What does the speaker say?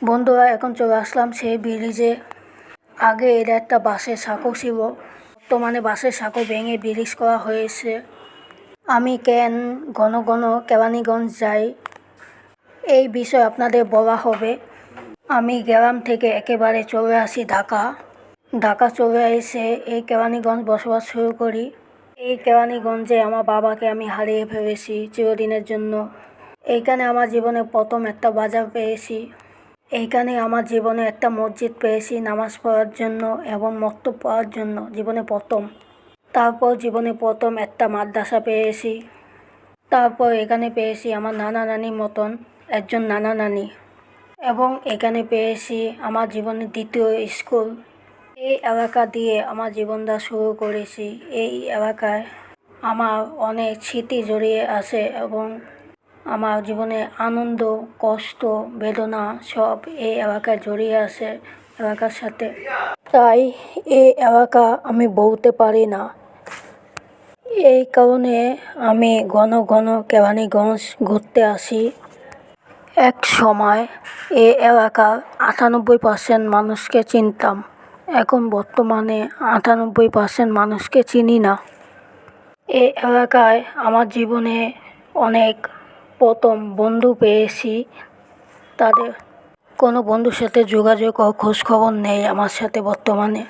বন্ধুরা, এখন চলে আসলাম সেই ব্রিজে। আগে এটা একটা বাঁশের সাঁকো ছিল, বর্তমানে বাঁশের সাঁকো ভেঙে ব্রিজ করা হয়েছে। আমি কেন ঘন ঘন কেরানীগঞ্জ যাই এই বিষয়ে আপনাদের বলা হবে। আমি গ্রাম থেকে একেবারে চলে আসি ঢাকা চলে এসে এই কেরানীগঞ্জ বসবাস শুরু করি। এই কেরানীগঞ্জে আমার বাবাকে আমি হারিয়ে ফেলেছি চিরদিনের জন্য। এইখানে আমার জীবনে প্রথম একটা বাজার পেয়েছি। এইখানে আমার জীবনে একটা মসজিদ পেয়েছি নামাজ পড়ার জন্য এবং মক্তব পড়ার জন্য, জীবনে প্রথম। তারপর জীবনে প্রথম একটা মাদ্রাসা পেয়েছি। তারপর এখানে পেয়েছি আমার নানা নানির মতন একজন নানা নানি, এবং এখানে পেয়েছি আমার জীবনের দ্বিতীয় স্কুল। এই এলাকা দিয়ে আমার জীবনটা শুরু করেছি। এই এলাকায় আমার অনেক স্মৃতি জড়িয়ে আছে এবং আমার জীবনে আনন্দ, কষ্ট, বেদনা সব এই এলাকায় জড়িয়ে আছে এলাকার সাথে। তাই এই এলাকা আমি বলতে পারি না। এই কারণে আমি ঘন ঘন কেরানীগঞ্জ ঘুরতে আসি। এক সময় এই এলাকার 98% মানুষকে চিনতাম, এখন বর্তমানে 98% মানুষকে চিনি না। এই এলাকায় আমার জীবনে অনেক প্রথম বন্ধু পেয়েছি। তাদের কোনো বন্ধুর সাথে যোগাযোগ ও খোঁজখবর নেই আমার সাথে বর্তমানে।